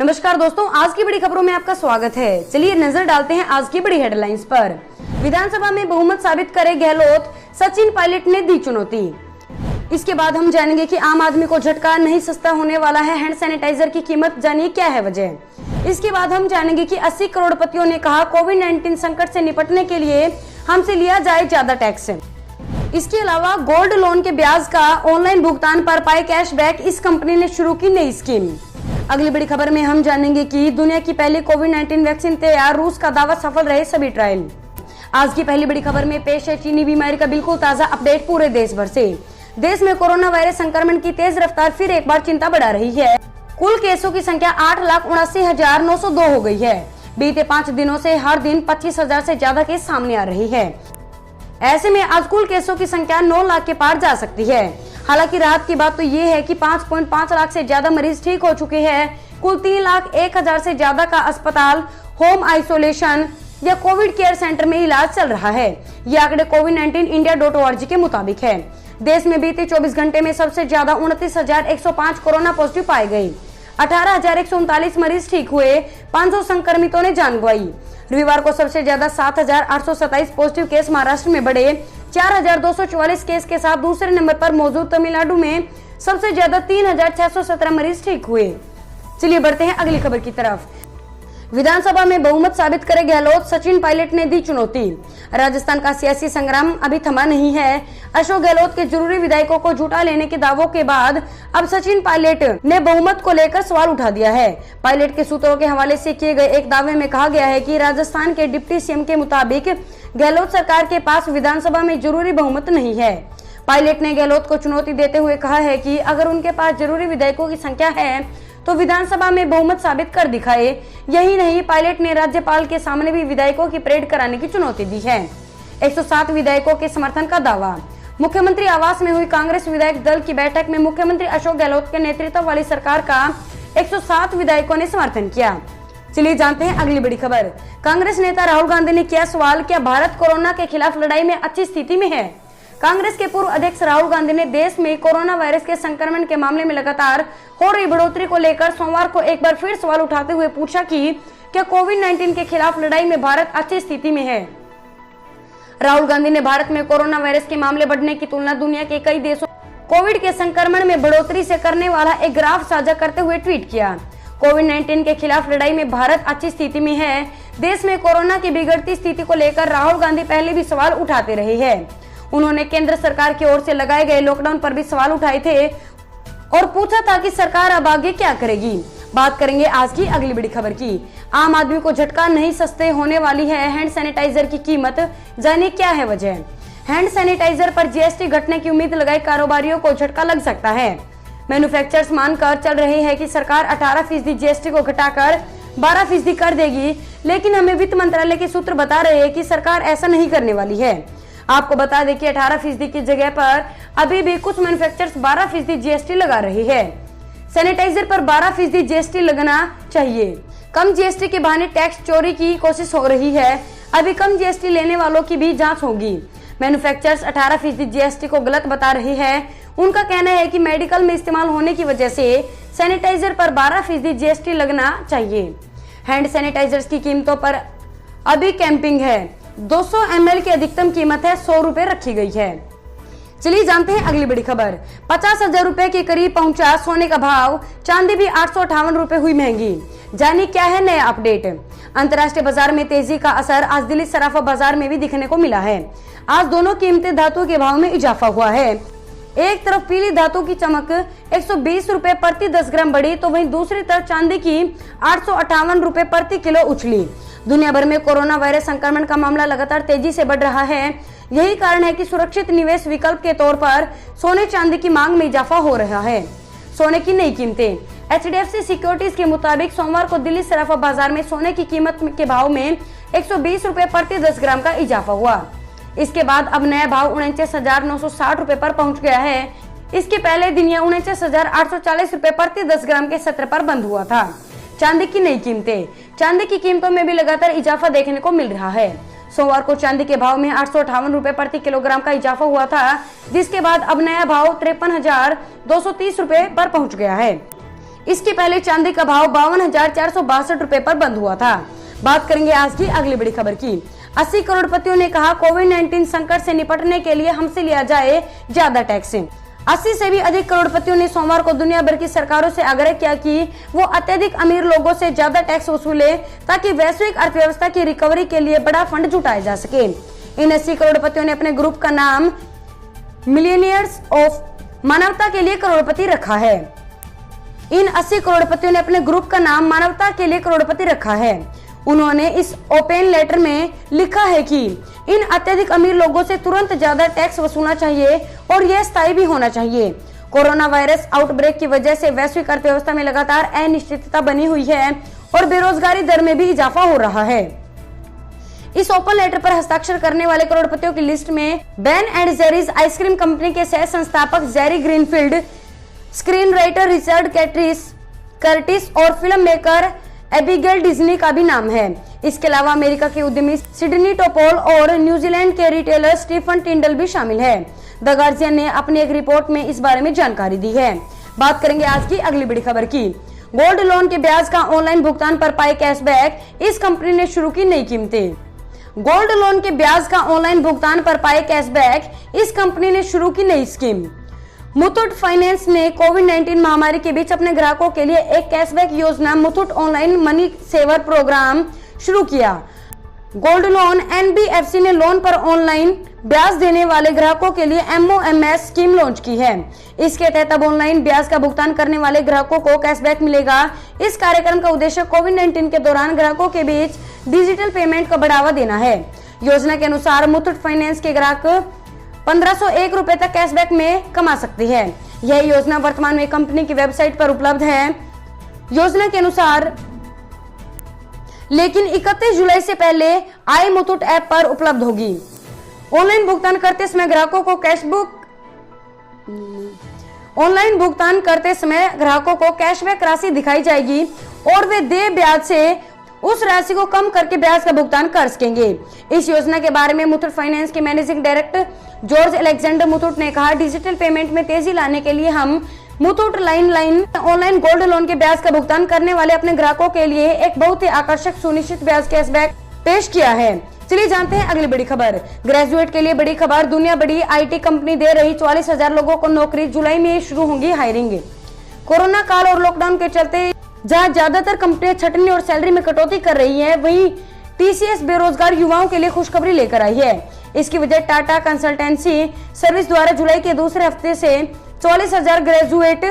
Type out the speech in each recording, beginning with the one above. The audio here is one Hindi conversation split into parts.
नमस्कार दोस्तों, आज की बड़ी खबरों में आपका स्वागत है। चलिए नजर डालते हैं आज की बड़ी हेडलाइंस पर। विधानसभा में बहुमत साबित करे गहलोत, सचिन पायलट ने दी चुनौती। इसके बाद हम जानेंगे कि आम आदमी को झटका, नहीं सस्ता होने वाला है हैंड सैनिटाइजर की कीमत, जानिए क्या है वजह। इसके बाद हम जानेंगे कि 80 करोड़पतियों ने कहा कोविड-19 संकट से निपटने के लिए हमसे लिया जाए ज्यादा टैक्स। इसके अलावा गोल्ड लोन के ब्याज का ऑनलाइन भुगतान पर पाए कैशबैक, इस कंपनी ने शुरू की नई स्कीम। अगली बड़ी खबर में हम जानेंगे कि दुनिया की पहली कोविड-19 वैक्सीन तैयार, रूस का दावा, सफल रहे सभी ट्रायल। आज की पहली बड़ी खबर में पेश है चीनी बीमारी का बिल्कुल ताजा अपडेट पूरे देश भर से। देश में कोरोना वायरस संक्रमण की तेज रफ्तार फिर एक बार चिंता बढ़ा रही है। कुल केसों की संख्या 8,79,902 हो गई है। बीते 5 दिनों से हर दिन 25,000 से ज्यादा केस सामने आ रही है। ऐसे में आज कुल केसों की संख्या 9 लाख के पार जा सकती है। हालांकि राहत की बात तो ये है कि 5.5 लाख से ज्यादा मरीज ठीक हो चुके हैं। कुल 3,01,000 से ज्यादा का अस्पताल, होम आइसोलेशन या कोविड केयर सेंटर में इलाज चल रहा है। ये आंकड़े covid19india.org के मुताबिक है। देश में बीते 24 घंटे में सबसे ज्यादा 29,105 कोरोना पॉजिटिव पाए गए। 18,139 मरीज ठीक हुए। 500 संक्रमितों ने जान गंवाई। रविवार को सबसे ज्यादा 7,827 पॉजिटिव केस महाराष्ट्र में बढ़े। 4,244 केस के साथ दूसरे नंबर पर मौजूद तमिलनाडु में सबसे ज्यादा 3,617 मरीज ठीक हुए। चलिए बढ़ते हैं अगली खबर की तरफ। विधानसभा में बहुमत साबित करे गहलोत, सचिन पायलट ने दी चुनौती। राजस्थान का सियासी संग्राम अभी थमा नहीं है। अशोक गहलोत के जरूरी विधायकों को झूठा लेने के दावों के बाद अब सचिन पायलट ने बहुमत को लेकर सवाल उठा दिया है। पायलट के सूत्रों के हवाले से किए गए एक दावे में कहा गया है कि राजस्थान के डिप्टी सीएम के मुताबिक गहलोत सरकार के पास विधानसभा में जरूरी बहुमत नहीं है। पायलट ने गहलोत को चुनौती देते हुए कहा है कि अगर उनके पास जरूरी विधायकों की संख्या है तो विधानसभा में बहुमत साबित कर दिखाए। यही नहीं, पायलट ने राज्यपाल के सामने भी विधायकों की परेड कराने की चुनौती दी है। 107 विधायकों के समर्थन का दावा। मुख्यमंत्री आवास में हुई कांग्रेस विधायक दल की बैठक में मुख्यमंत्री अशोक गहलोत के नेतृत्व वाली सरकार का 107 विधायकों ने समर्थन किया। चलिए जानते हैं अगली बड़ी खबर। कांग्रेस नेता राहुल गांधी ने किया सवाल, क्या भारत कोरोना के खिलाफ लड़ाई में अच्छी स्थिति में है। कांग्रेस के पूर्व अध्यक्ष राहुल गांधी ने देश में कोरोना वायरस के संक्रमण के मामले में लगातार हो रही बढ़ोतरी को लेकर सोमवार को एक बार फिर सवाल उठाते हुए पूछा कि क्या कोविड-19 के खिलाफ लड़ाई में भारत अच्छी स्थिति में है। राहुल गांधी ने भारत में कोरोना वायरस के मामले बढ़ने की तुलना दुनिया के कई देशों कोविड के संक्रमण में बढ़ोतरी से करने वाला एक ग्राफ साझा करते हुए ट्वीट किया। कोविड-19 के खिलाफ लड़ाई में भारत अच्छी स्थिति में है। देश में कोरोना की बिगड़ती स्थिति को लेकर राहुल गांधी पहले भी सवाल उठाते रहे हैं। उन्होंने केंद्र सरकार की ओर से लगाए गए लॉकडाउन पर भी सवाल उठाए थे और पूछा था कि सरकार अब आगे क्या करेगी। बात करेंगे आज की अगली बड़ी खबर की। आम आदमी को झटका, नहीं सस्ते होने वाली है हैंड सैनिटाइजर की कीमत, जानिए क्या है वजह। हैंड सैनिटाइजर पर जीएसटी घटने की उम्मीद लगाए कारोबारियों को झटका लग सकता है। मैन्युफैक्चरर्स मानकर चल रहे हैं कि सरकार 18% जीएसटी को घटाकर 12% कर देगी, लेकिन हमें वित्त मंत्रालय के सूत्र बता रहे हैं कि सरकार ऐसा नहीं करने वाली है। आपको बता दें कि 18% की जगह पर अभी भी कुछ मैन्युफैक्चरर्स 12% जीएसटी लगा रही है। सैनिटाइजर पर 12% जीएसटी लगना चाहिए। कम जीएसटी के बहाने टैक्स चोरी की कोशिश हो रही है। अभी कम जीएसटी लेने वालों की भी जांच होगी। मैन्युफैक्चरर्स 18% जीएसटी को गलत बता रहे हैं। उनका कहना है कि मेडिकल में इस्तेमाल होने की वजह से सैनिटाइजर पर 12% जीएसटी लगना चाहिए। हैंड सैनिटाइजर्स की कीमतों पर अभी कैंपिंग है। 200 ml की अधिकतम कीमत है 100 रुपए रखी गई है। चलिए जानते हैं अगली बड़ी खबर। 50,000 रुपए के करीब पहुंचा सोने का भाव, चांदी भी 858 रुपए हुई महंगी, जानिए क्या है नया अपडेट। अंतर्राष्ट्रीय बाजार में तेजी का असर आज दिल्ली सराफा बाजार में भी दिखने को मिला है। आज दोनों कीमती धातु के भाव में इजाफा हुआ है। एक तरफ पीली धातु की चमक 120 रुपए प्रति 10 ग्राम बढ़ी, तो वहीं दूसरी तरफ चांदी की 858 रुपए प्रति किलो उछली। दुनिया भर में कोरोना वायरस संक्रमण का मामला लगातार तेजी से बढ़ रहा है। यही कारण है कि सुरक्षित निवेश विकल्प के तौर पर सोने चांदी की मांग में इजाफा हो रहा है। सोने की नई कीमतें। HDFC सिक्योरिटीज के मुताबिक सोमवार को दिल्ली सराफा बाजार में सोने की कीमत के भाव में 120 रुपए प्रति 10 ग्राम का इजाफा हुआ। इसके बाद अब नया भाव 49,960 रुपए पर पहुंच गया है। इसके पहले दिन यह 49,840 रुपए प्रति 10 ग्राम के सत्र पर बंद हुआ था। चांदी की नई कीमतें। चांदी की कीमतों में भी लगातार इजाफा देखने को मिल रहा है। सोमवार को चांदी के भाव में 858 रुपए प्रति किलोग्राम का इजाफा हुआ था, जिसके बाद अब नया भाव 53,230 रुपए पर पहुंच गया है। इसके पहले चांदी का भाव 52,462 रुपए पर बंद हुआ था। बात करेंगे आज की अगली बड़ी खबर की। 80 करोड़पतियों ने कहा कोविड-19 संकट से निपटने के लिए हमसे लिया जाए ज्यादा टैक्स। 80 से भी अधिक करोड़पतियों ने सोमवार को दुनिया भर की सरकारों से आग्रह किया कि वो अत्यधिक अमीर लोगों से ज्यादा टैक्स वसूले ताकि वैश्विक अर्थव्यवस्था की रिकवरी के लिए बड़ा फंड जुटाया जा सके। इन 80 करोड़पतियों ने अपने ग्रुप का नाम मिलियनियर्स ऑफ मानवता के लिए करोड़पति रखा है। इन 80 करोड़पतियों ने अपने ग्रुप का नाम मानवता के लिए करोड़पति रखा है। उन्होंने इस ओपन लेटर में लिखा है कि इन अत्यधिक अमीर लोगों से तुरंत ज्यादा टैक्स वसूलना चाहिए और यह स्थायी भी होना चाहिए। कोरोना वायरस आउटब्रेक की वजह से वैश्विक अर्थव्यवस्था में लगातार अनिश्चितता बनी हुई है और बेरोजगारी दर में भी इजाफा हो रहा है। इस ओपन लेटर पर हस्ताक्षर करने वाले करोड़पतियों की लिस्ट में Ben and Jerry's ice cream company के सह संस्थापक Jerry greenfield, screen writer Richard Curtis और फिल्म मेकर एबिगेल डिज्नी का भी नाम है। इसके अलावा अमेरिका के उद्यमी सिडनी टोपोल और न्यूजीलैंड के रिटेलर स्टीफन टिंडल भी शामिल है। द गार्जियन ने अपनी एक रिपोर्ट में इस बारे में जानकारी दी है। बात करेंगे आज की अगली बड़ी खबर की। गोल्ड लोन के ब्याज का ऑनलाइन भुगतान पर पाए कैशबैक, इस कंपनी ने शुरू की नई कीमतें। गोल्ड लोन के ब्याज का ऑनलाइन भुगतान पर पाए कैशबैक, इस कंपनी ने शुरू की नई स्कीम। मुथूट फाइनेंस ने कोविड-19 महामारी के बीच अपने ग्राहकों के लिए एक कैशबैक योजना Muthoot online money saver program शुरू किया। गोल्ड लोन एनबीएफसी ने लोन पर ऑनलाइन ब्याज देने वाले ग्राहकों के लिए एमओएमएस स्कीम लॉन्च की है। इसके तहत अब ऑनलाइन ब्याज का भुगतान करने वाले ग्राहकों को कैशबैक मिलेगा। इस कार्यक्रम का उद्देश्य कोविड-19 के दौरान ग्राहकों के बीच डिजिटल पेमेंट को बढ़ावा देना है। योजना के अनुसार मुथूट फाइनेंस के ग्राहक 1501 रुपए तक कैशबैक में कमा सकती है। यह योजना वर्तमान में कंपनी की वेबसाइट पर उपलब्ध है। योजना के अनुसार लेकिन 31 जुलाई से पहले आई मुथूट ऐप पर उपलब्ध होगी। ऑनलाइन भुगतान करते समय ग्राहकों को कैशबैक राशि दिखाई जाएगी और वे देय ब्याज से उस राशि को कम करके ब्याज का भुगतान कर सकेंगे। इस योजना के बारे में मुथूट फाइनेंस के managing director George Alexander Muthoot ने कहा, डिजिटल पेमेंट में तेजी लाने के लिए हम Muthoot line online gold loan के ब्याज का भुगतान करने वाले अपने ग्राहकों के लिए एक बहुत ही आकर्षक सुनिश्चित ब्याज कैशबैक पेश किया है। चलिए जानते हैं अगली बड़ी खबर। ग्रेजुएट के लिए बड़ी खबर, दुनिया बड़ी आईटी कंपनी दे रही 44,000 लोगों को नौकरी, जुलाई में शुरू होंगी हायरिंग। कोरोना काल और लॉकडाउन के चलते जहां ज्यादातर कंपनियां छटनी और सैलरी में कटौती कर रही है, वहीं टीसीएस बेरोजगार युवाओं के लिए खुशखबरी लेकर आई है। इसकी वजह टाटा कंसल्टेंसी सर्विस द्वारा जुलाई के दूसरे हफ्ते से 44,000 ग्रेजुएट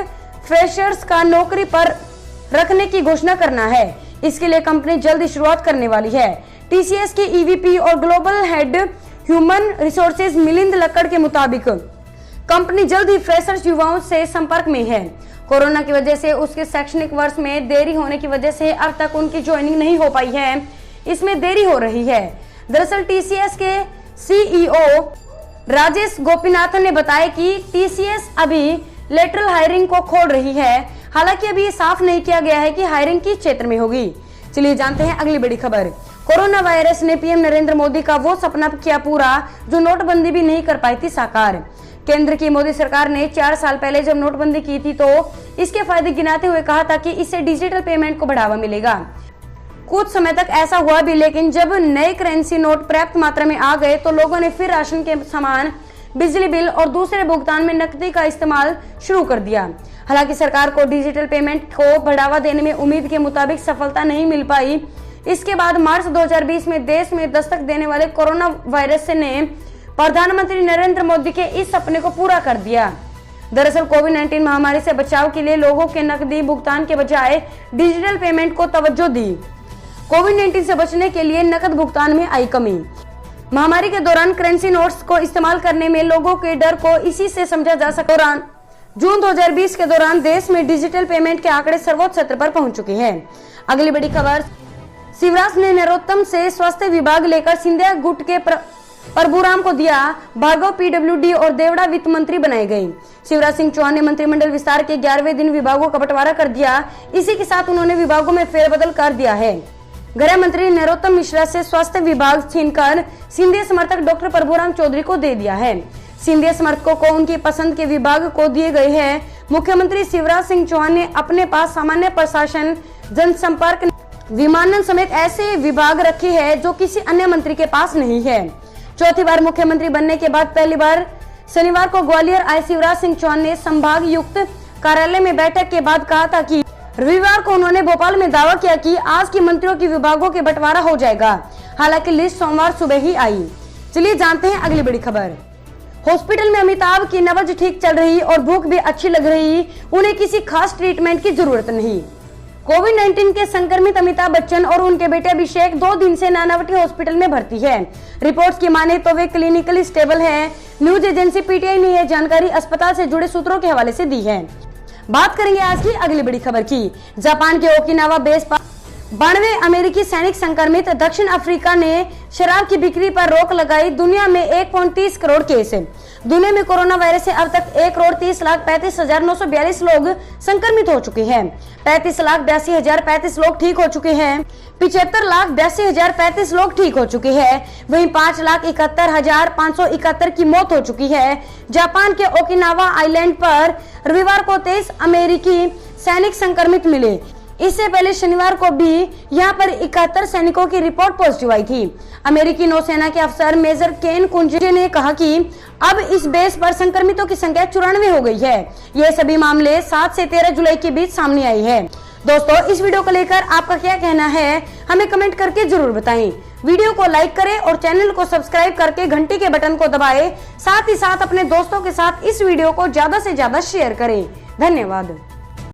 फ्रेशर्स का नौकरी पर रखने की घोषणा करना है। इसके लिए कंपनी जल्द शुरुआत करने वाली है। टीसीएस के ईवीपी और global head human resources Milind Lakkad के मुताबिक कंपनी जल्द ही फ्रेशर्स युवाओं से संपर्क में है। कोरोना की वजह से उसके शैक्षणिक वर्ष में देरी होने की वजह से अब तक उनकी ज्वाइनिंग नहीं हो पाई है। इसमें देरी हो रही है। दरअसल टीसीएस के सीईओ राजेश गोपीनाथन ने बताया कि टीसीएस अभी लेटरल हायरिंग को खोल रही है। हालांकि अभी साफ नहीं किया गया है कि हायरिंग किस क्षेत्र में होगी। चलिए जानते हैं अगली बड़ी खबर। कोरोना वायरस ने पीएम नरेंद्र मोदी का वो सपना किया पूरा जो नोटबंदी भी नहीं कर पाई थी साकार। केंद्र की मोदी सरकार ने 4 साल पहले जब नोटबंदी की थी तो इसके फायदे गिनाते हुए कहा था कि इससे डिजिटल पेमेंट को बढ़ावा मिलेगा। कुछ समय तक ऐसा हुआ भी, लेकिन जब नए करेंसी नोट पर्याप्त मात्रा में आ गए तो लोगों ने फिर राशन के सामान, बिजली बिल और दूसरे भुगतान में नकदी का इस्तेमाल शुरू कर दिया। हालांकि सरकार को डिजिटल पेमेंट को बढ़ावा देने में उम्मीद के मुताबिक सफलता नहीं मिल पाई। इसके बाद मार्च 2020 में देश में दस्तक देने वाले कोरोना वायरस ने प्रधानमंत्री नरेंद्र मोदी के इस सपने को पूरा कर दिया। दरअसल कोविड-19 महामारी से बचाव के लिए लोगों के नकदी भुगतान के बजाय डिजिटल पेमेंट को तवज्जो दी। कोविड-19 से बचने के लिए नकद भुगतान में आई कमी। महामारी के दौरान करेंसी नोट्स को इस्तेमाल करने में लोगों के डर को इसी से समझा जा सकता। जून 2020 के दौरान देश में डिजिटल पेमेंट के आंकड़े सर्वोच्च स्तर पर पहुंच चुके हैं। अगली बड़ी खबर, शिवराज ने नरोत्तम से स्वास्थ्य विभाग लेकर सिंधिया गुट के प्रभुराम को दिया। भार्गव पीडब्ल्यूडी और देवड़ा वित्त मंत्री बनाए गए। शिवराज सिंह चौहान ने मंत्रिमंडल विस्तार के 11वें दिन विभागों का बंटवारा कर दिया। इसी के साथ उन्होंने विभागों में फेरबदल कर दिया है। गृह मंत्री नरोत्तम मिश्रा से स्वास्थ्य विभाग छीनकर सिंधिया समर्थक डॉक्टर प्रभुराम चौधरी को दे दिया है। सिंधिया समर्थकों को उनकी पसंद के विभाग को दिए गए हैं। मुख्यमंत्री शिवराज सिंह चौहान ने अपने पास सामान्य प्रशासन, जनसंपर्क, विमानन समेत ऐसे विभाग रखे हैं जो किसी अन्य मंत्री के पास नहीं है। चौथी बार मुख्यमंत्री बनने के बाद पहली बार शनिवार को ग्वालियर आए शिवराज सिंह चौहान ने संभागयुक्त कार्यालय में बैठक के बाद कहा था कि रविवार को उन्होंने भोपाल में दावा किया कि आज की मंत्रियों के विभागों के बंटवारा हो जाएगा। हालांकि लिस्ट सोमवार सुबह ही आई। चलिए जानते हैं अगली बड़ी खबर। हॉस्पिटल में अमिताभ की नब्ज ठीक चल रही और भूख भी अच्छी लग रही, उन्हें किसी खास ट्रीटमेंट की जरूरत नहीं। कोविड-19 के संक्रमित अमिताभ बच्चन और उनके बेटे अभिषेक 2 दिन से नानावटी हॉस्पिटल में भर्ती है। रिपोर्ट्स की माने तो वे क्लिनिकली स्टेबल हैं। न्यूज एजेंसी पीटीआई ने यह जानकारी अस्पताल से जुड़े सूत्रों के हवाले से दी है। बात करेंगे आज की अगली बड़ी खबर की। जापान के ओकिनावा बेस पर 92 अमेरिकी सैनिक संक्रमित। दक्षिण अफ्रीका ने शराब की बिक्री पर रोक लगाई। दुनिया में 1.30 करोड़ केस। दुनिया में कोरोना वायरस से अब तक 1,30,35,942 लोग संक्रमित हो चुके हैं। 35,82,035 लोग ठीक हो चुके हैं। 75,82,035 लोग ठीक हो चुके हैं। वहीं 5,71,571 की मौत हो चुकी है। जापान के ओकिनावा आइलैंड पर रविवार को 23 अमेरिकी सैनिक संक्रमित मिले। इससे पहले शनिवार को भी यहां पर 71 सैनिकों की रिपोर्ट पॉजिटिव आई थी। अमेरिकी नौसेना के अफसर मेजर केन कुंजे ने कहा कि अब इस बेस पर संक्रमितों की संख्या 94 हो गई है। ये सभी मामले 7 से 13 जुलाई के बीच सामने आई है। दोस्तों, इस वीडियो को लेकर आपका क्या कहना है, हमें कमेंट करके जरूर बताएं। वीडियो को लाइक करें और चैनल को सब्सक्राइब करके घंटी के बटन को दबाएं। साथ ही साथ अपने दोस्तों के साथ इस वीडियो को ज्यादा से ज्यादा शेयर करें। धन्यवाद।